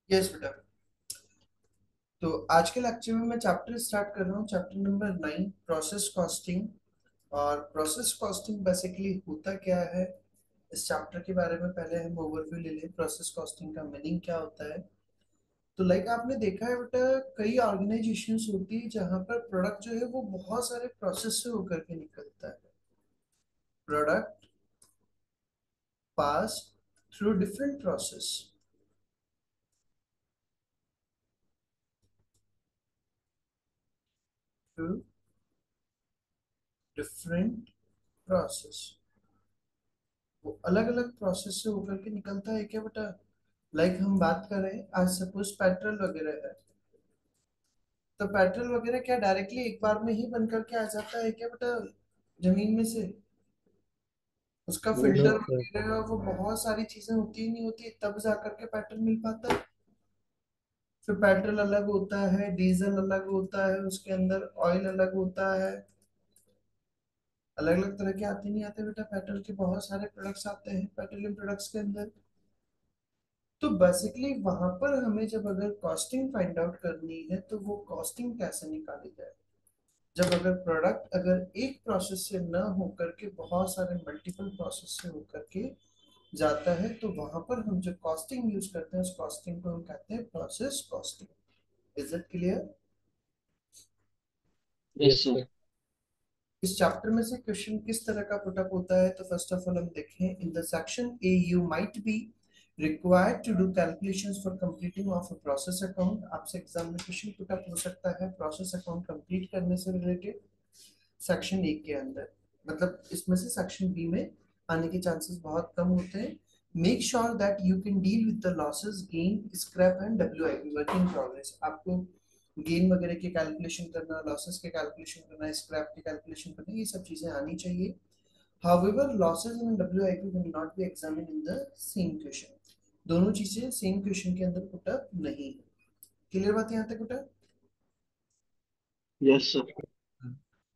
Yes बेटा। तो आज के लेक्चर में मैं चैप्टर स्टार्ट कर रहा हूँ, चैप्टर नंबर 9, प्रोसेस कॉस्टिंग। और प्रोसेस कॉस्टिंग बेसिकली होता क्या है, इस चैप्टर के बारे में पहले हम ओवरव्यू ले लें। प्रोसेस कॉस्टिंग का मीनिंग क्या होता है? तो लाइक आपने देखा है बेटा, कई ऑर्गेनाइजेशंस होती है जहाँ पर प्रोडक्ट जो है वो बहुत सारे प्रोसेस से होकर के निकलता है। Product pass through different process, through different process, वो अलग अलग प्रोसेस से होकर के निकलता है क्या बेटा? लाइक हम बात करें, आज सपोज पेट्रोल वगैरह है, तो पेट्रोल वगैरह क्या डायरेक्टली एक बार में ही बन करके आ जाता है क्या बेटा जमीन में से? उसका फिल्टर यस सर। वगैरह वो बहुत सारी चीजें होती ही नहीं होती, तब जा करके पेट्रोल मिल पाता है। फिर पेट्रोल अलग होता है, डीजल अलग होता है, उसके अंदर ऑयल अलग होता है। अलग अलग तरह के आते नहीं आते बेटा, पेट्रोल के बहुत सारे प्रोडक्ट्स आते हैं पेट्रोलियम प्रोडक्ट्स के अंदर। तो बेसिकली वहां पर हमें जब अगर कॉस्टिंग फाइंड आउट करनी है तो वो कॉस्टिंग कैसे निकाली जाए? जब अगर प्रोडक्ट अगर एक प्रोसेस से ना होकर के बहुत सारे मल्टीपल प्रोसेस से होकर के जाता है, तो वहां पर हम जो कॉस्टिंग यूज करते हैं उस कॉस्टिंग को हम कहते हैं process costing. Is it clear? Yes sir. इस चैप्टर में से क्वेश्चन किस तरह का पुटअप होता है, तो फर्स्ट ऑफ ऑल हम देखें, in the section A you might be required to do calculations for completing of a process account। आपसे एग्जाम में क्वेश्चन पुटअप हो सकता है प्रोसेस अकाउंट कंप्लीट करने से रिलेटेड सेक्शन ए के अंदर। मतलब इसमें से सेक्शन बी में आने के चांसेस बहुत कम होते हैं। Make sure that you can deal with the losses, gain, scrap and WIP, work in progress. आपको गेन वगैरह के कैलकुलेशन करना, लॉसेस के कैलकुलेशन करना, स्क्रैप के कैलकुलेशन करना, ये सब चीजें आनी चाहिए। However, losses and WIP will not be examined in the same question। दोनों चीजें सेम क्वेश्चन के अंदर पुटअप नहीं है। क्लियर बात यहाँ तक बेटा? Yes sir.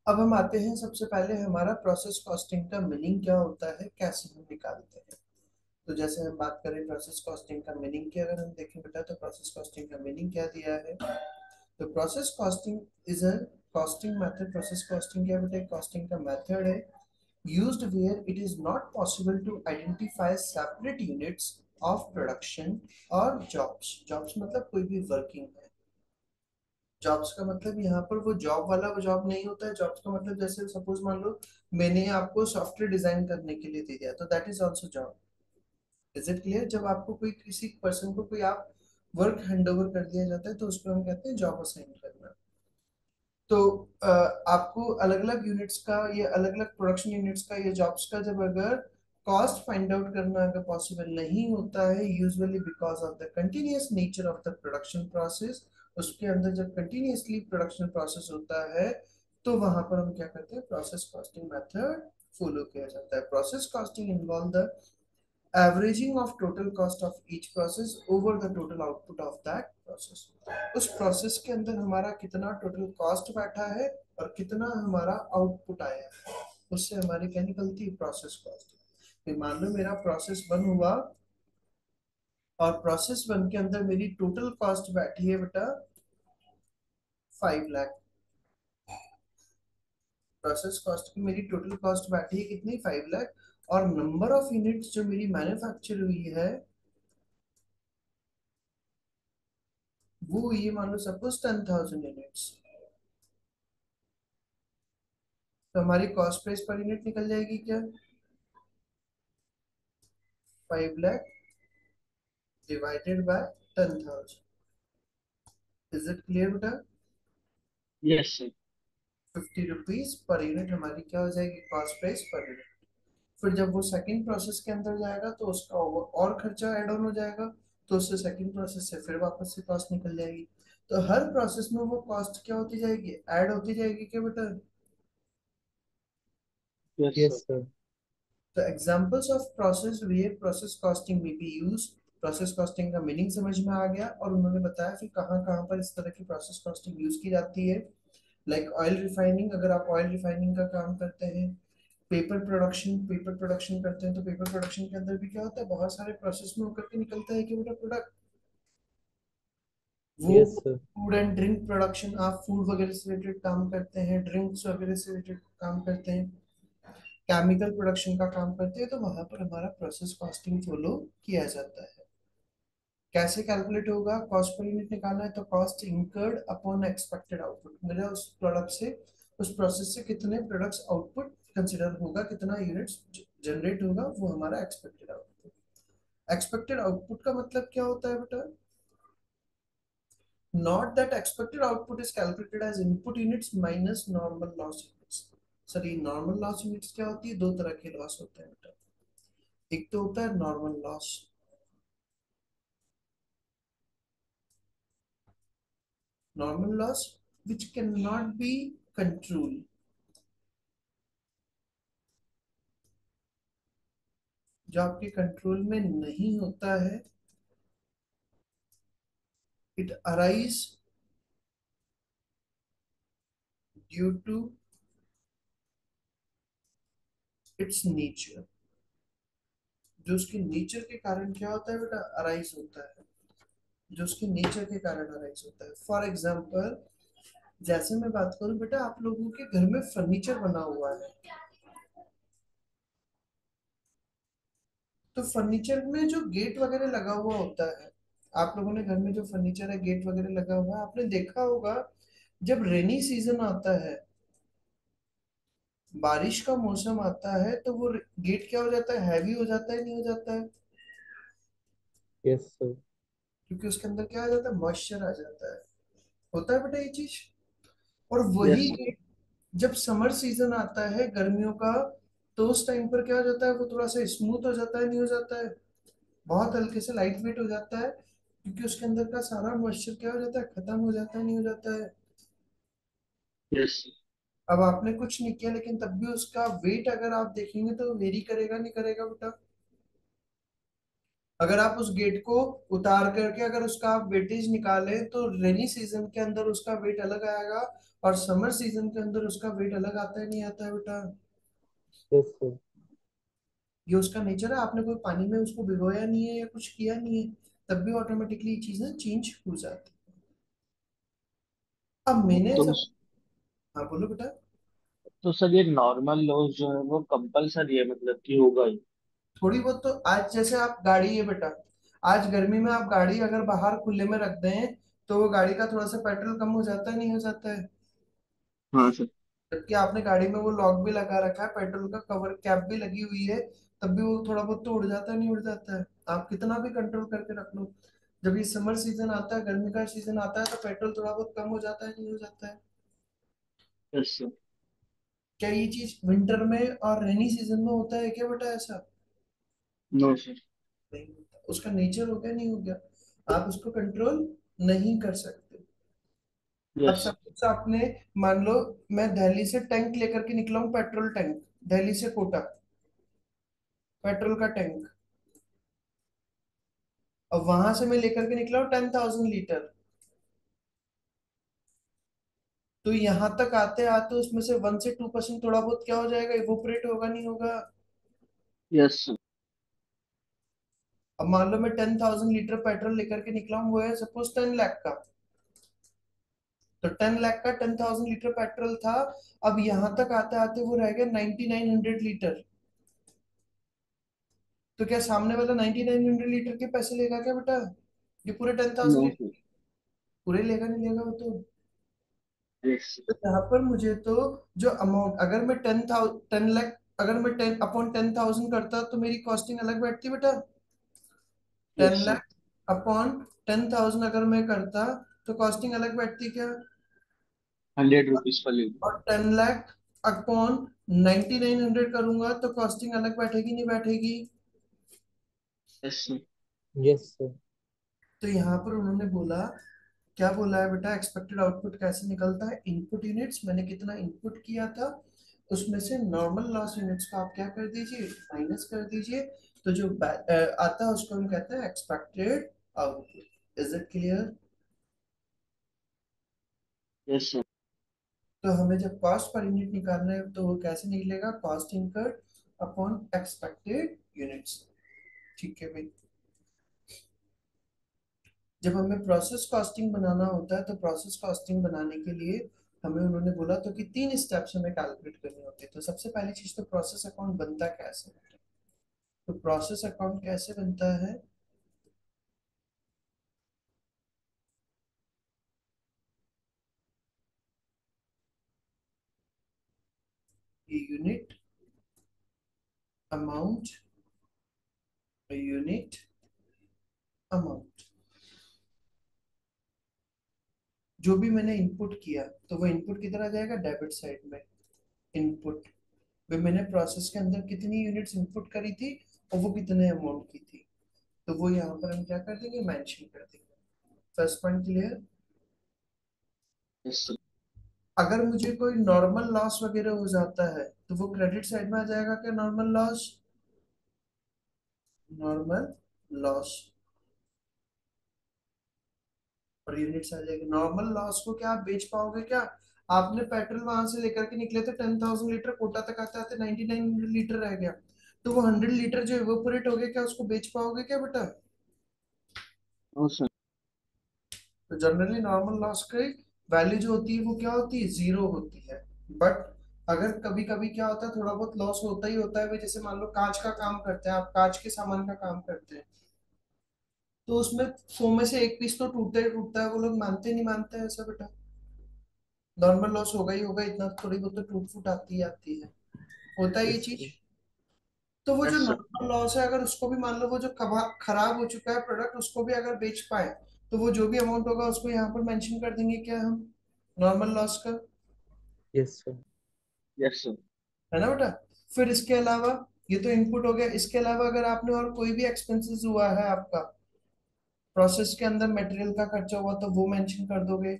अब हम आते हैं, सबसे पहले हमारा प्रोसेस कॉस्टिंग का मीनिंग क्या होता है, कैसे हम निकालते हैं। तो जैसे हम बात करें प्रोसेस कॉस्टिंग का मीनिंग की, अगर हम देखें बेटा, तो प्रोसेस कॉस्टिंग का मीनिंग क्या दिया है? तो process costing is a costing method. Process costing क्या बेटा? कॉस्टिंग का मेथड है used where it is not possible to identify separate units of production or jobs। jobs मतलब कोई भी वर्किंग है। जॉब्स का मतलब यहाँ पर वो जॉब वाला वो जॉब नहीं होता है। जॉब्स का मतलब जैसे सपोज मान लो मैंने आपको सॉफ्टवेयर डिजाइन करने के लिए दे दिया, तो that is also job. Is it clear? जब आपको कोई किसी पर्सन को कोई आप वर्क हैंड ओवर कर दिया जाता है तो उसको हम कहते हैं जॉब असाइन करना। तो आपको अलग अलग यूनिट्स का, ये अलग अलग प्रोडक्शन यूनिट्स का, ये जॉब्स का जब अगर कॉस्ट फाइंड आउट करना अगर पॉसिबल नहीं होता है, usually because of the continuous nature of the production process, उसके अंदर जब कंटिन्यूअसली प्रोडक्शन प्रोसेस होता है, तो वहां पर हम क्या करते हैं, प्रोसेस कॉस्टिंग मेथड फॉलो किया जाता है। Process costing involve the averaging of total cost of each process over the total output of that process. उस प्रोसेस के अंदर हमारा कितना टोटल कॉस्ट बैठा है और कितना हमारा आउटपुट आया है, उससे हमारी क्या निकलती है, प्रोसेस कॉस्ट। फिर मान लो मेरा प्रोसेस वन हुआ और प्रोसेस वन के अंदर मेरी टोटल कॉस्ट बैठी है बेटा 5 लाख। प्रोसेस कॉस्ट की मेरी टोटल कॉस्ट बैठी है कितनी, 5 लाख। और नंबर ऑफ यूनिट्स जो मेरी मैन्युफैक्चर हुई है वो ये मान लो सपोज 10,000 यूनिट्स। तो हमारी कॉस्ट प्राइस पर यूनिट निकल जाएगी क्या, 5 lakh divided by 10,000। Is it clear बेटा? Yes sir. 50 rupees per unit हमारी क्या हो जाएगी, कॉस्ट प्राइस पर यूनिट। फिर जब वो सेकंड प्रोसेस के अंदर जाएगा तो उसका और खर्चा ऐड ऑन हो जाएगा, तो उससे सेकंड प्रोसेस से फिर वापस से कॉस्ट निकल जाएगी। तो हर प्रोसेस में वो कॉस्ट क्या होती जाएगी, ऐड होती जाएगी क्या बेटा? Yes yes sir. सर। तो examples of process where process costing में बी यूज। प्रोसेस कॉस्टिंग का मीनिंग समझ में आ गया, और उन्होंने बताया फिर कहाँ कहाँ पर इस तरह की प्रोसेस कॉस्टिंग यूज की जाती है। लाइक ऑयल रिफाइनिंग, अगर आप ऑयल रिफाइनिंग का काम करते हैं। पेपर प्रोडक्शन करते हैं, तो पेपर प्रोडक्शन के अंदर भी क्या होता है, बहुत सारे प्रोसेस में होकर के निकलता है कि बेटा प्रोडक्ट। वो yes sir. Food and drink production, आप फूड वगैरह से रिलेटेड काम करते हैं, ड्रिंक्स वगैरह से रिलेटेड काम करते हैं, केमिकल प्रोडक्शन का काम करते हैं, तो वहां पर हमारा प्रोसेस कॉस्टिंग फॉलो किया जाता है। कैसे कैलकुलेट होगा? कॉस्ट पर यूनिट निकालना है तो cost incurred upon expected output, मेरा उस प्रोडक्ट से, उस प्रोसेस से कितने प्रोडक्ट्स आउटपुट कंसिडर होगा, कितना यूनिट्स जनरेट होगा, वो हमारा एक्सपेक्टेड आउटपुट। एक्सपेक्टेड आउटपुट का मतलब क्या होता है बेटा? Not that expected output is calculated as input units minus normal loss units. Sir ये नॉर्मल लॉस यूनिट्स क्या होती है? दो तरह के लॉस होते हैं बेटा। एक तो होता है normal loss, normal loss which can not be control, जो आपके कंट्रोल में नहीं होता है। It arise due to its nature. जो उसके नेचर के कारण क्या होता है बेटा? अराइज होता है, जो उसके नेचर के कारण अराइज होता है। फॉर एग्जाम्पल, जैसे मैं बात करूं बेटा, आप लोगों के घर में फर्नीचर बना हुआ है, तो फर्नीचर में जो गेट वगैरह लगा हुआ होता है, आप लोगों ने घर में जो फर्नीचर है गेट वगैरह लगा हुआ है, आपने देखा होगा जब रेनी सीजन आता है, बारिश का मौसम आता है, तो वो गेट क्या हो जाता है? हैवी हो जाता है, नहीं हो जाता है? Yes sir. क्योंकि उसके अंदर क्या आ जाता है? मॉइस्चर आ जाता है। होता है बेटा ये चीज। और वही यस सर। गेट जब समर सीजन आता है गर्मियों का, तो उस टाइम पर क्या हो जाता है? वो थोड़ा सा स्मूथ हो जाता है, नहीं हो जाता है? बहुत हल्के से लाइट वेट हो जाता है, क्योंकि उसके अंदर का सारा मॉइस्चर क्या हो जाता है? खत्म हो जाता है, नहीं हो जाता है? Yes sir. अब आपने कुछ नहीं किया, लेकिन तब भी उसका वेट अगर आप देखेंगे तो वेरी करेगा, नहीं करेगा बेटा? अगर आप उस गेट को उतार करके अगर उसका आप वेटेज निकालें, तो रेनी सीजन के अंदर उसका वेट अलग आएगा, और समर सीजन के अंदर उसका वेट अलग आता है, नहीं आता है बेटा? Yes sir. ये उसका नेचर है, आपने कोई पानी में उसको भिगोया नहीं है या कुछ किया नहीं है, तब भी ऑटोमेटिकली ये चीजें चेंज हो जाती है। अब मैंने तो सब, हाँ बोलो बेटा। तो सर ये नॉर्मल लॉस जो है वो कंपलसरी है, मतलब कि होगा ही? थोड़ी बहुत तो, आज जैसे आप गाड़ी है बेटा, आज गर्मी में आप गाड़ी अगर बाहर खुले में रख दें, तो वो गाड़ी का थोड़ा सा पेट्रोल कम हो जाता है, नहीं हो जाता है? हाँ सर। जबकि आपने गाड़ी में वो लॉक भी लगा रखा है, पेट्रोल का कवर कैप भी लगी हुई है, तब भी वो थोड़ा बहुत तो उड़ जाता है, नहीं उड़ जाता है? आप कितना भी कंट्रोल करके रख लो, जब ये समर सीजन आता है, गर्मी का सीजन आता है, तो पेट्रोल थोड़ा बहुत कम हो जाता है, नहीं हो जाता है? Yes sir. क्या ये चीज विंटर में और रेनी सीजन में होता है क्या बेटा ऐसा? No sir. नहीं होता। उसका नेचर हो गया, नहीं हो गया, आप उसको कंट्रोल नहीं कर सकते। अब यस। सपोज आपने, मान लो मैं दिल्ली से टैंक लेकर के निकला हूँ, पेट्रोल टैंक, दिल्ली से कोटा, पेट्रोल का टैंक, और वहां से मैं लेकर के निकला हूँ 10,000 लीटर, तो यहाँ तक आते आते उसमें से 1 से 2% थोड़ा बहुत क्या हो जाएगा? इवोपरेट होगा, नहीं होगा? Yes sir. अब मान लो मैं 10,000 लीटर पेट्रोल लेकर के निकला हूँ, वो है सपोज 10 लाख का, तो 10 लाख का 10,000 लीटर पेट्रोल था। अब यहाँ तक आते आते वो रह गया 9,900 लीटर, तो क्या सामने वाला 9,900 लीटर के पैसे लेगा क्या बेटा? ये पूरे ten know thousand litre sir. पूरे लेगा, नहीं लेगा वो तो? यस तो यहाँ पर मुझे तो, जो अमाउंट, अगर मैं 10 लाख, अगर मैं 10 अपॉन 10,000 करता, तो मेरी कॉस्टिंग अलग बैठती बेटा। Ten yes sir. Lakh upon 10,000 अगर मैं करता, तो कॉस्टिंग अलग बैठती क्या? 100 रुपीज पर लीटर। और 10 लाख अपॉन 9,900 करूंगा, तो कॉस्टिंग अलग बैठेगी, नहीं बैठेगी? Yes sir. Yes sir. तो यहाँ पर उन्होंने बोला, क्या बोला है बेटा? एक्सपेक्टेड आउटपुट कैसे निकलता है? इनपुट यूनिट्स, मैंने कितना इनपुट किया था, उसमें से नॉर्मल लॉस यूनिट्स को आप क्या कर दीजिए? माइनस कर दीजिए। तो जो आता है उसको हम कहते हैं expected output. Is it clear? Yes sir. तो हमें जब कॉस्ट पर यूनिट निकालना है, तो वो कैसे निकलेगा? Cost incurred upon expected units. ठीक है भाई। जब हमें प्रोसेस कॉस्टिंग बनाना होता है तो प्रोसेस कॉस्टिंग बनाने के लिए हमें उन्होंने बोला तो कि 3 स्टेप्स हमें कैलकुलेट करने होते हैं। तो सबसे पहली चीज तो प्रोसेस अकाउंट बनता कैसे है। तो प्रोसेस अकाउंट कैसे बनता है, यूनिट अमाउंट, यूनिट अमाउंट, जो भी मैंने इनपुट किया तो वो इनपुट किधर आ जाएगा, डेबिट साइड में। इनपुट में मैंने प्रोसेस के अंदर कितनी यूनिट्स इनपुट करी थी और वो कितने अमाउंट की थी, तो वो यहाँ पर हम क्या कर देंगे, मेंशन कर देंगे। First point clear. Yes sir. अगर मुझे कोई नॉर्मल लॉस वगैरह हो जाता है तो वो क्रेडिट साइड में आ जाएगा क्या, नॉर्मल लॉस, नॉर्मल लॉस, और यूनिट्स आ जाएगी। नॉर्मल लॉस को क्या आप बेच पाओगे क्या, आपने पेट्रोल वहां से लेकर के निकले थे 10,000 लीटर, कोटा तक आते आते 99 लीटर रह गया, तो वो 100 लीटर जो इवेपोरेट हो गया, क्या उसको बेच पाओगे क्या बेटा। No sir. तो जनरली नॉर्मल लॉस की वैल्यू जो होती है वो क्या होती है, जीरो होती है। बट अगर कभी कभी क्या होता है, थोड़ा बहुत लॉस होता ही होता है भाई, जैसे मान लो कांच का काम करते हैं आप, कांच के सामान का काम करते हैं, तो उसमें 100 में से एक पीस तो टूटता ही टूटता है, वो लोग मानते नहीं मानते हैं ऐसा बेटा, नॉर्मल लॉस होगा ही होगा, इतना थोड़ी बहुत तो टूट फूट आती ही आती है, होता है ये yes चीज। sir, तो वो जो यस सर। नॉर्मल लॉस है, अगर उसको भी मान लो वो जो खराब हो चुका है प्रोडक्ट, उसको भी अगर बेच पाए तो वो जो भी अमाउंट होगा उसको यहाँ पर मेंशन कर देंगे क्या हम, नॉर्मल लॉस का, yes sir, यस सर। है ना बेटा। फिर इसके अलावा ये तो इनपुट हो गया, इसके अलावा अगर आपने और कोई भी एक्सपेंसेस हुआ है आपका प्रोसेस के अंदर, मटेरियल का खर्चा हुआ तो वो मेंशन कर दोगे,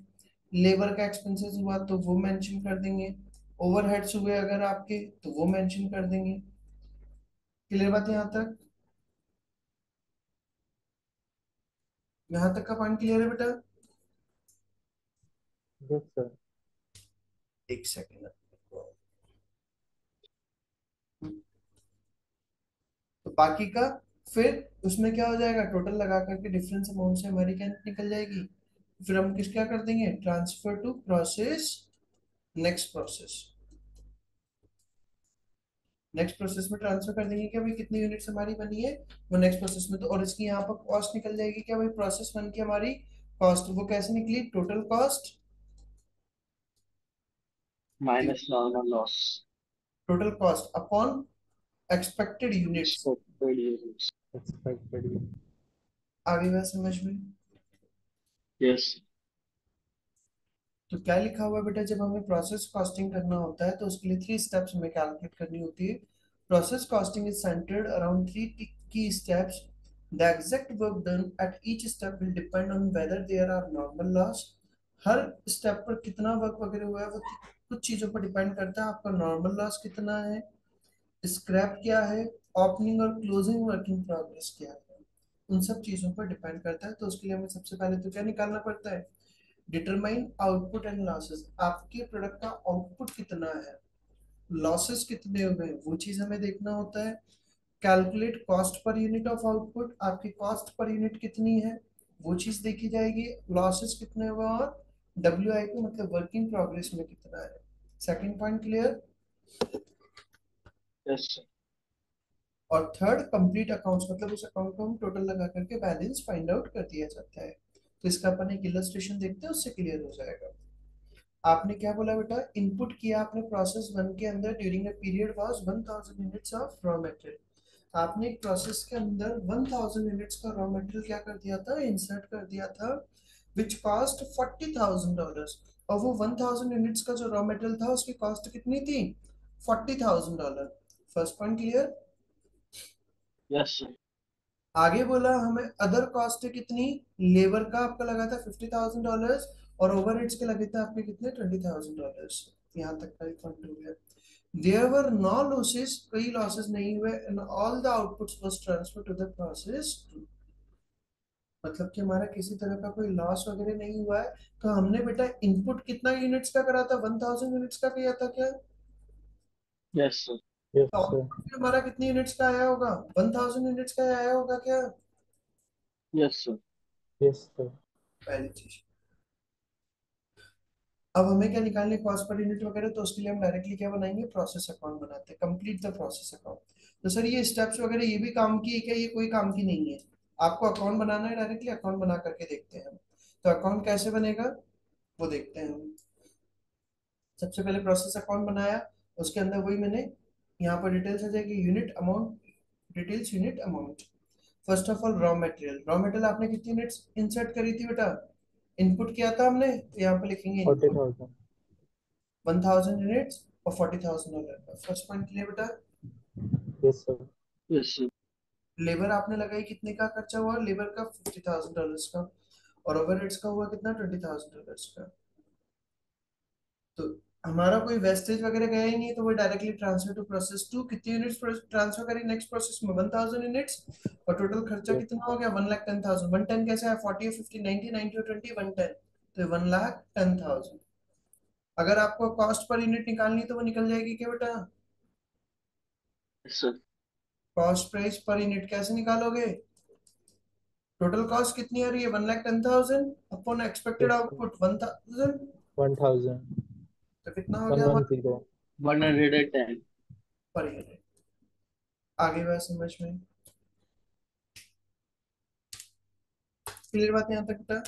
लेबर का एक्सपेंसेस हुआ तो वो मेंशन कर देंगे, ओवरहेड्स हुए अगर आपके तो वो मेंशन कर देंगे। क्लियर बात है यहाँ तक, यहाँ तक का पॉइंट क्लियर है बेटा। yes sir, एक सेकेंड, तो बाकी का फिर उसमें क्या हो जाएगा, टोटल लगा करके डिफरेंस अमाउंट से हमारी क्या निकल जाएगी, फिर हम किस क्या कर देंगे, transfer to process, next process, next process में ट्रांसफर कर देंगे क्या भाई, कितनी यूनिट्स हमारी बनी है वो नेक्स्ट प्रोसेस में, तो और इसकी यहाँ पर कॉस्ट निकल जाएगी क्या भाई, प्रोसेस वन की हमारी कॉस्ट वो कैसे निकली, total cost, minus normal loss. Total cost upon expected units. Expected units. expected you, आगे बात समझ में। यस। तो क्या लिखा हुआ है बेटा, जब हमें प्रोसेस कॉस्टिंग करना होता है तो उसके लिए 3 स्टेप्स हमें कैलकुलेट करनी होती है। Process costing is centred around 3 key steps, the exact work done at each step will depend on whether there are normal loss. हर स्टेप पर कितना वर्क वगैरह हुआ है वो कुछ चीजों पर डिपेंड करता है, आपका नॉर्मल लॉस कितना है, स्क्रैप क्या है, ओपनिंग और क्लोजिंग वर्किंग प्रोग्रेस क्या है, उन सब चीजों पर डिपेंड करता है। तो उसके लिए हमें सबसे पहले तो क्या निकालना पड़ता है, डिटरमाइन आउटपुट एंड लॉसेस, आपके प्रोडक्ट का आउटपुट कितना है, लॉसेस कितने हुए हैं वो चीज हमें देखना होता है। Calculate cost per unit of output, आपकी कॉस्ट पर यूनिट कितनी है वो चीज देखी जाएगी, लॉसेस कितने हुए, और WIP मतलब वर्किंग प्रोग्रेस में कितना है। Second point clear. Yes sir. और थर्ड कंप्लीट अकाउंट्स, मतलब उस अकाउंट को हम टोटल लगा करके बैलेंस फाइंड आउट कर दिया जाता है। तो इसका अपन एक इलस्ट्रेशन देखते हैं, उससे क्लियर हो जाएगा। आपने क्या बोला बेटा, इनपुट किया आपने प्रोसेस वन के अंदर, during a period was 1000 units of raw material, आपने एक प्रोसेस के अंदर 1000 यूनिट्स का रॉ मटेरियल क्या कर दिया था, इंसर्ट कर दिया था, विच कॉस्ट $40,000, और वो 1000 यूनिट्स का जो रॉ मटेरियल था उसकी कॉस्ट कितनी थी, $40,000। First point clear. Yes sir. आगे बोला हमें अदर कॉस्ट है कितनी, लेबर का आपका लगा था $50,000, और ओवरहेड्स के लगे थे आपके कितने, $20,000। यहाँ तक का पॉइंट हो गया। देयर वर नो लॉसेस, कोई लॉसेस नहीं हुए, and all the outputs was transfer to the process, मतलब कि हमारा किसी तरह का कोई लॉस वगैरह नहीं हुआ है। तो हमने बेटा इनपुट कितना यूनिट्स का करा था, 1000 यूनिट्स का किया था क्या, यस सर। yes तो sir, आउटपुट हमारा कितनी यूनिट्स का आया होगा, 1000 यूनिट्स का आया होगा क्या। Yes sir. Yes, sir. पहली चीज। अब हमें क्या निकालने, कॉस्ट पर यूनिट वगैरह, तो उसके लिए हम डायरेक्टली क्या बनाएंगे, प्रोसेस अकाउंट बनाते हैं, कंप्लीट द प्रोसेस अकाउंट। तो सर ये स्टेप्स वगैरह ये भी काम की है क्या, ये कोई काम की नहीं है, आपको अकाउंट बनाना है, डायरेक्टली अकाउंट बना करके देखते हैं हम। तो अकाउंट कैसे बनेगा वो देखते हैं हम। सबसे पहले प्रोसेस अकाउंट बनाया, उसके अंदर वही मैंने यहाँ पर डिटेल्स आ जाएगी, unit amount, details unit amount. First of all raw material आपने कितनी यूनिट्स इंसर्ट करी थी बेटा, इनपुट किया था हमने, तो यहाँ पे लिखेंगे Forty इनपुट thousand. 1000 यूनिट्स और $40,000 का। फर्स्ट पॉइंट क्लियर बेटा। Yes, sir. Yes sir. Labour आपने लगाई, कितने का खर्चा हुआ लेबर का, $50,000 का। और ओवरहेड्स का हुआ कितना, $20,000 का। तो हमारा कोई वेस्टेज वगैरह गया ही नहीं, तो वो directly transfer to process two, कितनी यूनिट्स ट्रांसफर करी नेक्स्ट प्रोसेस में, 1000 यूनिट्स। और टोटल खर्चा Yes. कितना हो गया, 1,10,000। 110 कैसे है, 40 50 90 90 और 20 110, तो 1,10,000। अगर आपको कॉस्ट पर यूनिट निकालनी है, तो वो निकल जाएगी क्या बेटा, yes sir. Cost price per unit कैसे निकालोगे, टोटल कॉस्ट कितनी आ रही है, 1,10,000 upon expected Yes, sir. Output 1,000, 1000. तो कितना हो One गया one हमारा zero. 110। Per unit. आगे बात समझ में क्लियर, बात यहाँ तक बेटा।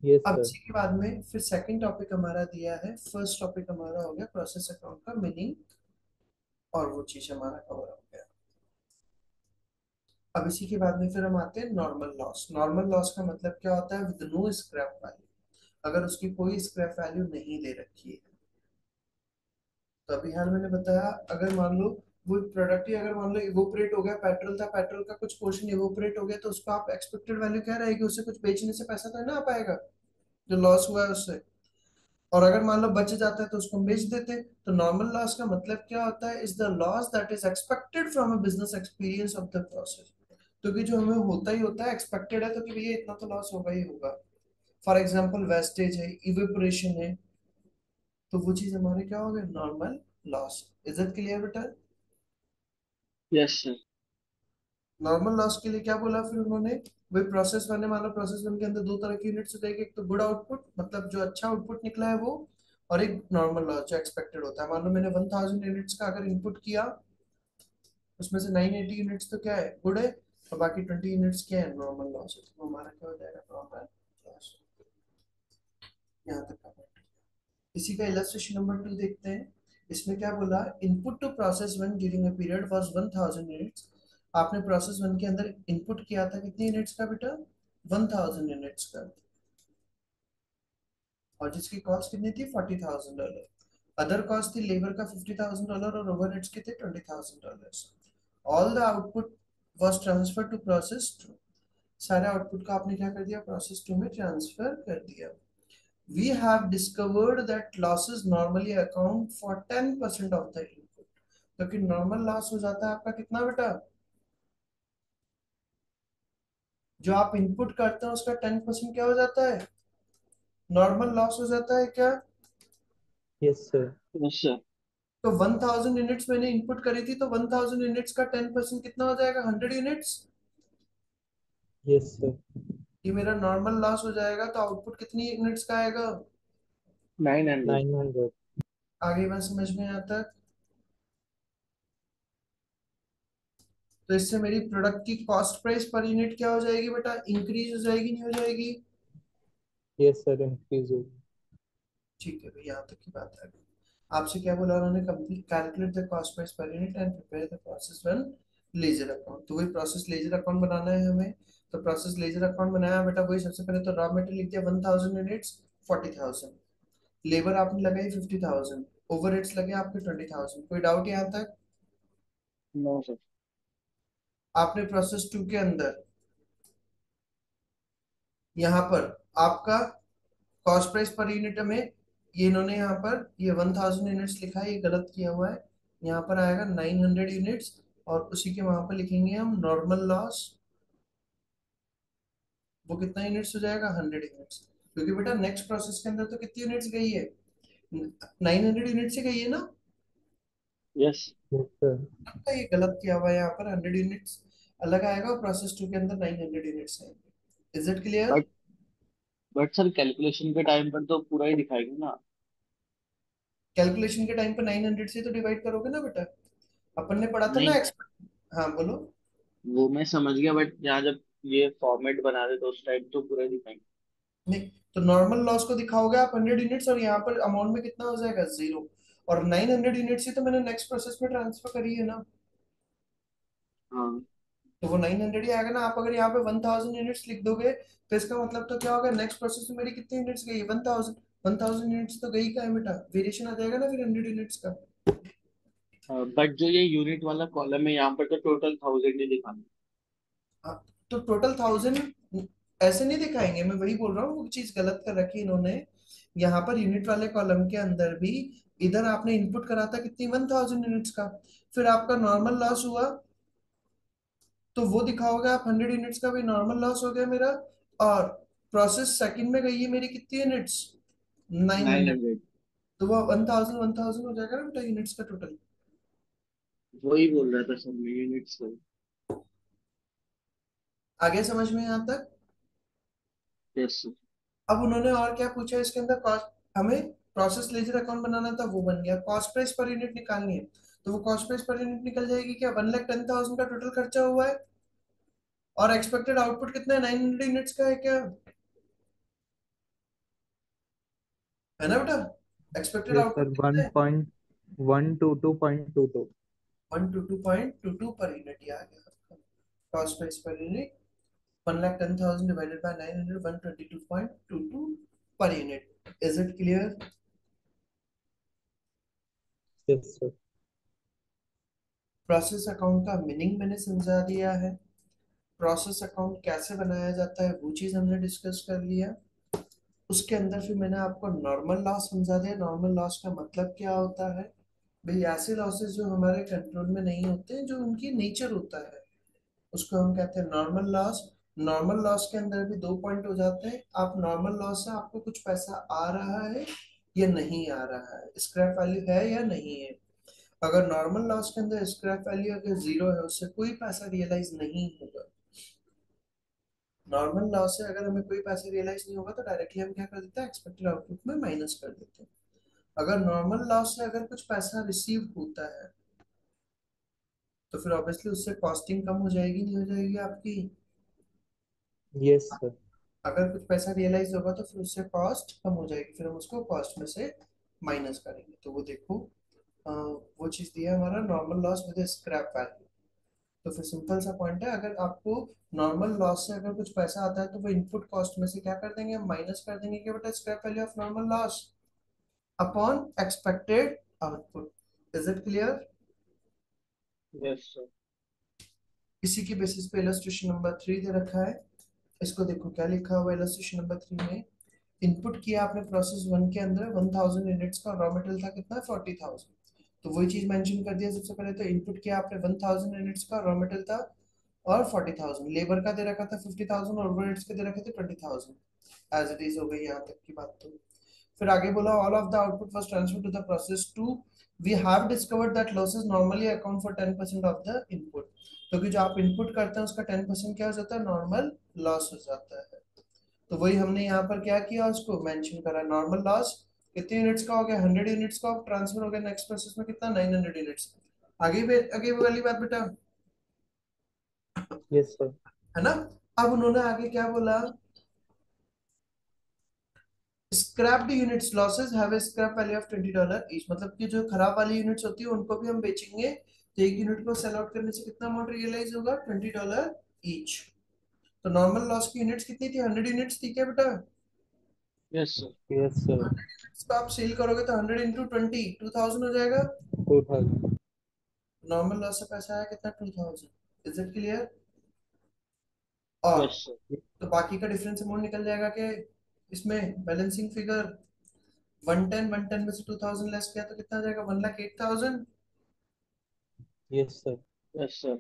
Yes, अब sir. इसी के बाद में फिर सेकंड टॉपिक हमारा दिया है, फर्स्ट टॉपिक हमारा हो गया प्रोसेस अकाउंट का मीनिंग, और वो चीज हमारा कवर हो गया। अब इसी के बाद में फिर हम आते हैं नॉर्मल लॉस। नॉर्मल लॉस का मतलब क्या होता है, विद नो स्क्रैप वैल्यू, अगर उसकी कोई स्क्रैप वैल्यू नहीं दे रखी है। तो अभी हाल मैंने बताया, अगर मान लो वो प्रोडक्ट ही अगर मान लो इवोपरेट हो गया, पेट्रोल था, पेट्रोल का कुछ पोर्शन इवोपरेट हो गया, तो उसको आप एक्सपेक्टेड वैल्यू क्या रहेगी, उससे कुछ बेचने से पैसा तो ना आ पाएगा, जो लॉस हुआ है उससे। और अगर मान लो बच जाता है तो उसको हम बेच देते हैं। तो नॉर्मल लॉस का मतलब क्या होता है, is the loss that is expected from a business experience of the process. तो कि जो हमें होता ही होता है, एक्सपेक्टेड है, तो कि भैया इतना तो लॉस होगा ही होगा। फॉर एग्जाम्पल वेस्टेज है, इवेपोरेशन है, तो वो चीज हमारे क्या हो गए, normal loss. Is it clear बेटा। Yes sir. नॉर्मल लॉस के लिए क्या बोला फिर उन्होंने, वही प्रोसेस वन है, मान लो प्रोसेस वन के अंदर दो तरह की यूनिट्स हो जाएगी, एक तो गुड आउटपुट, मतलब जो अच्छा आउटपुट निकला है वो, और एक नॉर्मल लॉस जो एक्सपेक्टेड होता है। मान लो मैंने 1000 यूनिट्स का अगर इनपुट किया, उसमें से 980 यूनिट्स तो क्या है, गुड है, और बाकी 20 यूनिट्स क्या है, नॉर्मल लॉस है, तो वो हमारा क्या हो जाएगा, नॉर्मल लॉस। यहाँ तक का point। इसी का इलस्ट्रेशन नंबर 2 देखते हैं। इसमें क्या बोला, input to process one during a period was 1000 units. आपने प्रोसेस वन के अंदर इनपुट किया था कितनी यूनिट्स का बेटा, 1000 यूनिट्स का, और जिसकी कॉस्ट कितनी थी, $40,000। अदर कॉस्ट थी लेबर का $50,000 और ओवरहेड्स के थे $20,000। All the output was transfer to process two. सारे आउटपुट का आपने क्या कर दिया, प्रोसेस टू में ट्रांसफर कर दिया। We have discovered that losses normally account for 10% of the input। तो कि नॉर्मल लॉस हो जाता है आपका कितना बेटा, जो आप इनपुट करते हैं उसका 10% क्या हो जाता है, नॉर्मल लॉस हो जाता है क्या। Yes, sir. Yes sir. तो 1000 यूनिट्स मैंने इनपुट करी थी, तो 1000 यूनिट्स का 10% कितना हो जाएगा, 100 यूनिट्स। Yes, sir. ये मेरा नॉर्मल लॉस हो जाएगा, तो आउटपुट कितनी यूनिट्स का आएगा। 900। 900. आगे बात समझ में आता है। तो इससे मेरी प्रोडक्ट की कॉस्ट प्राइस पर यूनिट क्या हो जाएगी बेटा, इंक्रीज हो जाएगी नहीं हो जाएगी। Yes, sir. Increase will. ठीक है भाई, यहाँ तक की बात आ गई। आपसे क्या बोला उन्होंने, complete calculate the cost price per unit and prepare the process one ledger account. तो वही प्रोसेस लेजर अकाउंट बनाना है हमें। तो प्रोसेस लेजर अकाउंट बनाया बेटा, वही सबसे पहले तो रॉ मटेरियल लिख दिया 1000 यूनिट्स, 40,000। लेबर आपने लगाई 50,000, ओवरहेड्स लगे आपके 20,000। कोई डाउट यहाँ तक। No sir. आपने प्रोसेस टू के अंदर यहाँ पर आपका कॉस्ट प्राइस पर यूनिट में, ये इन्होंने यहाँ पर ये 1000 यूनिट्स लिखा है, ये गलत किया हुआ है। यहाँ पर आएगा 900 यूनिट्स, और उसी के वहां पर लिखेंगे हम नॉर्मल लॉस, वो कितना यूनिट्स हो जाएगा, 100 यूनिट्स। क्योंकि बेटा नेक्स्ट प्रोसेस के अंदर तो कितनी यूनिट्स गई है, 900 यूनिट से गई है ना। यस। तो ये गलत किया हुआ है यहाँ पर, 100 यूनिट्स। अलग आएगा, और प्रोसेस 2 के अंदर 900 यूनिट्स आएंगे। Is it clear? But but sir calculation के टाइम पर तो पूरा ही दिखाएगा ना। कैलकुलेशन के टाइम पे 900 से तो डिवाइड करोगे ना बेटा, अपन ने पढ़ा था ना नहीं, हाँ बोलो। वो मैं समझ गया, बट यहाँ जब ये फॉर्मेट बना रहे तो उस टाइम तो पूरा ही दिखाएंगे। नहीं, तो नॉर्मल लॉस को दिखाओगे आप 100 यूनिट्स, और यहाँ पर अमाउंट में कितना हो जाएगा, 0। और 900 यूनिट्स ही तो मैंने नेक्स्ट प्रोसेस में ट्रांसफर करी है ना, हाँ। तो वो 900 ही आएगा ना। आप अगर यहाँ पे 1000 यूनिट्स लिख दोगे, तो इसका मतलब तो क्या होगा, नेक्स्ट प्रोसेस में मेरी कितनी यूनिट्स गई, 1000। 1000 यूनिट्स तो गई का है बेटा, वेरिएशन आ जाएगा ना फिर 100 यूनिट्स का। बट जो ये यूनिट वाला कॉलम है यहाँ पर तो टोटल 1000 ही दिखाना। हाँ, तो टोटल 1000 ऐसे नहीं दिखाएंगे, मैं वही बोल रहा हूँ, वो चीज गलत कर रखी है इन्होंने। यहाँ पर यूनिट वाले कॉलम के अंदर भी, इधर आपने इनपुट करा था कितनी, 1000 यूनिट्स का, फिर आपका नॉर्मल लॉस हुआ, तो वो दिखाओगे आप 100 यूनिट्स का भी नॉर्मल लॉस हो गया मेरा। और प्रोसेस सेकंड में गई है मेरी कितनी यूनिट्स, 900। 900। तो वो 1000 हो जाएगा ना बेटा यूनिट्स का टोटल। वही बोल रहा था सर मैं, यूनिट्स का। आगे समझ में यहाँ तक? Yes sir. अब उन्होंने और क्या पूछा इसके अंदर, कॉस्ट, हमें प्रोसेस लेजर अकाउंट बनाना था, वो बन गया। कॉस्ट प्राइस पर यूनिट निकालनी है, तो वो कॉस्ट प्राइस पर यूनिट निकल जाएगी क्या, 1,10,000 का टोटल खर्चा हुआ है, और एक्सपेक्टेड आउटपुट कितना है, 900 यूनिट्स का है क्या, है ना बेटा? एक्सपेक्टेड यस आउटपुट सर, कितना है, 1.122.22। 122.22 पर यूनिट, ये आ गया cost price per unit. 1,10,000 divided by 900, 122.22 per unit. Is it clear? Yes sir. Process account का मीनिंग मैंने समझा दिया है, प्रोसेस अकाउंट कैसे बनाया जाता है वो चीज हमने डिस्कस कर लिया। उसके अंदर फिर मैंने आपको नॉर्मल लॉस समझा दिया, नॉर्मल लॉस का मतलब क्या होता है। भाई ऐसे लॉसेस जो हमारे कंट्रोल में नहीं होते, जो उनकी नेचर होता है, उसको हम कहते हैं नॉर्मल लॉस। नॉर्मल लॉस के अंदर भी दो पॉइंट हो जाते हैं, आप नॉर्मल लॉस से आपको कुछ पैसा आ रहा है या नहीं आ रहा है, स्क्रैप वैल्यू है या नहीं है। अगर नॉर्मल लॉस के अंदर स्क्रैप वैल्यू अगर 0 है, उससे कोई पैसा रियलाइज नहीं होगा। नॉर्मल लॉस से अगर हमें कोई पैसा रियलाइज नहीं होगा, तो डायरेक्टली हम क्या कर देते हैं, एक्सपेक्टेड आउटपुट में माइनस कर देते हैं। अगर नॉर्मल लॉस से अगर कुछ पैसा रिसीव होता है, तो फिर ऑब्वियसली उससे कॉस्टिंग कम हो जाएगी, नहीं हो जाएगी आपकी? Yes sir. अगर कुछ पैसा रियलाइज होगा, तो फिर उससे कॉस्ट कम हो जाएगी, फिर हम उसको कॉस्ट में से माइनस करेंगे। तो वो देखो, वो चीज दिया है हमारा normal loss with scrap value. तो फिर सिंपल सा पॉइंट है, अगर आपको नॉर्मल लॉस से अगर कुछ पैसा आता है, तो वो इनपुट कॉस्ट में से क्या कर देंगे, माइनस कर देंगे कि बेटा scrap value of normal loss upon expected output. Is it clear? Yes sir. इसी की बेसिस पे इलस्ट्रेशन नंबर 3 दे रखा है। इसको देखो क्या लिखा हुआ है इलस्ट्रेशन नंबर 3 में। इनपुट किया आपने प्रोसेस 1 के अंदर 1000 यूनिट्स का, रॉ मटेरियल था कितना, 40,000। तो वही चीज मेंशन कर दिया सबसे पहले, तो इनपुट किया आपने 1000 यूनिट्स का, रॉ मटेरियल था और 40,000, लेबर का दे रखा था 50,000, और ओवरहेड्स के दे रखे थे 20,000। एज इट इज हो गई यहाँ तक की बात। तो फिर आगे बोला, all of the output was transferred to the process 2। We have discovered that losses normally account for 10% of the input. क्योंकि जो आप इनपुट करते हैं उसका 10% क्या हो जाता है, नॉर्मल लॉस हो जाता है। तो वही हमने यहाँ पर क्या किया, उसको मेंशन करा, नॉर्मल लॉस कितने यूनिट्स का हो गया, 100 यूनिट्स का, ट्रांसफर हो गया नेक्स्ट प्रोसेस में कितना, 900 यूनिट्स। आगे वाली बात बेटा, यस सर। है ना? अब उन्होंने आगे क्या बोला, scraped units losses have a scrap value of $20 each. मतलब कि जो खराब वाली यूनिट्स होती है उनको भी हम बेचेंगे, तो एक यूनिट को सेल आउट करने से कितना अमाउंट रियलाइज होगा, $20 ईच। तो नॉर्मल लॉस की यूनिट्स कितनी थी, 100 यूनिट्स थी क्या बेटा? Yes sir. Yes sir. 100 को आप सेल करोगे तो 100 × 20 2000 हो जाएगा। 2000। नॉर्मल लॉस से पैसा आया कितना, 2000। Is it clear? और यस सर। तो बाकी का डिफरेंस अमाउंट निकल जाएगा कि इसमें बैलेंसिंग फिगर 110, 110 में से 2000 लेस किया तो कितना आ जाएगा, 1,08,000। Yes sir. Yes sir.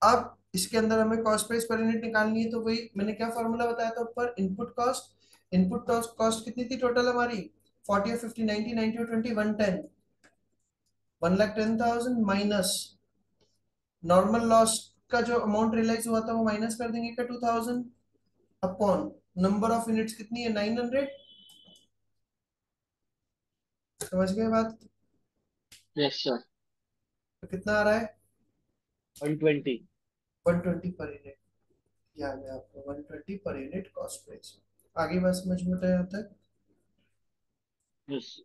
अब इसके अंदर हमें कॉस्ट प्राइस पर यूनिट निकालनी है, तो वही मैंने क्या फॉर्मूला बताया था ऊपर, इनपुट कॉस्ट। इनपुट कॉस्ट कितनी थी टोटल हमारी, 40 और 50, 90, 90 और 20, 110। 1,10,000 माइनस नॉर्मल लॉस का जो अमाउंट रियलाइज हुआ था वो माइनस कर देंगे क्या 2000 अपॉन नंबर ऑफ यूनिट्स कितनी है 900। समझ गए बात? Yes sir. तो कितना आ रहा है 120। 120 पर यूनिट। याद है आपको 120 पर यूनिट कॉस्ट प्राइस। आगे बात समझ में आता है? यस।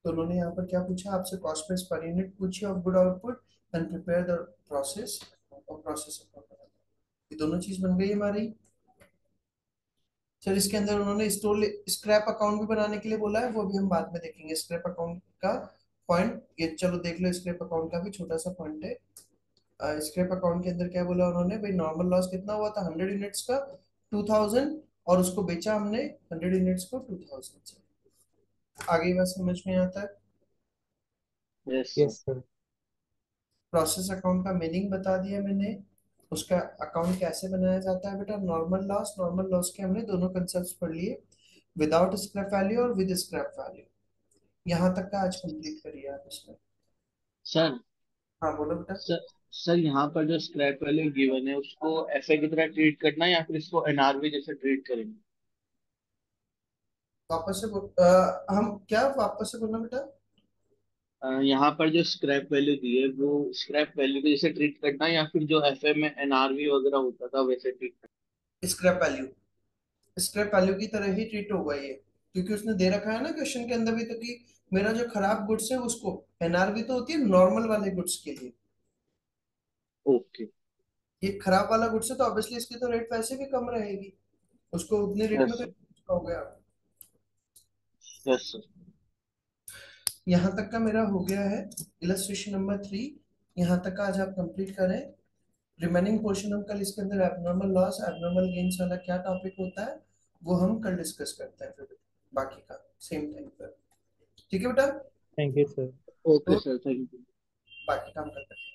तो उन्होंने यहाँ पर क्या पूछा आपसे, कॉस्ट प्राइस पर यूनिट पूछी of good output and prepare the process और प्रोसेस। ये दोनों चीज बन गई हमारी। सर इसके अंदर उन्होंने स्टोर स्क्रैप अकाउंट भी बनाने के लिए बोला है, वो भी हम बाद में देखेंगे। स्क्रैप अकाउंट का पॉइंट ये चलो देख लो, स्क्रैप अकाउंट का भी छोटा सा पॉइंट है। स्क्रैप अकाउंट के अंदर क्या बोला उन्होंने, भाई नॉर्मल लॉस कितना हुआ था 100 यूनिट्स का 2000, और उसको बेचा हमने 100 यूनिट्स को 2000 से। आगे बात समझ में आता है? Yes sir. Yes sir. Process account का मीनिंग बता दिया मैंने। उसका अकाउंट कैसे बनाया जाता है बेटा, नॉर्मल लॉस, नॉर्मल लॉस के हमने दोनों कंसेप्ट पढ़ लिए, विदाउट स्क्रैप वैल्यू और विद स्क्रैप वैल्यू। यहाँ तक का आज कंप्लीट करिए आप इसमें। सर। हाँ बोलो बेटा। सर सर यहाँ पर जो स्क्रैप वैल्यू गिवन है उसको एफए की तरह ट्रीट करना है या फिर इसको एनआरवी जैसे ट्रीट करेंगे? वापस से हम क्या वापस से बोलना बेटा? यहाँ पर जो स्क्रैप वैल्यू दी है वो स्क्रैप वैल्यू को जैसे ट्रीट करना है या फिर जो एफए में एनआरवी वगैरह होता था वैसे ट्रीट करना स्क्रैप वैल्यू, स्क्रैप वैल्यू की तरह ही ट्रीट होगा ये, क्योंकि उसने दे रखा है ना क्वेश्चन के अंदर भी तो कि मेरा जो खराब गुड्स है उसको, एनआरवी तो होती है नॉर्मल वाले गुड्स के लिए, है? ओके। ये खराब वाला गुड्स है तो ऑब्वियसली इसकी तो रेट वैसे भी कम रहेगी, उसको उतने रेट में यस तो सर। हो गया। Yes sir. यहाँ तक का मेरा हो गया है इलस्ट्रेशन नंबर 3। यहाँ तक का आज आप कंप्लीट करें। रिमेनिंग पोर्शन हम कल इसके अंदर एबनॉर्मल लॉस एबनॉर्मल गेन्स वाला क्या टॉपिक होता है वो हम कल डिस्कस करते हैं फिर बाकी का सेम टाइम पर। ठीक है बेटा? Thank you sir. ओके तो सर, थैंक यू। बाकी काम करते हैं।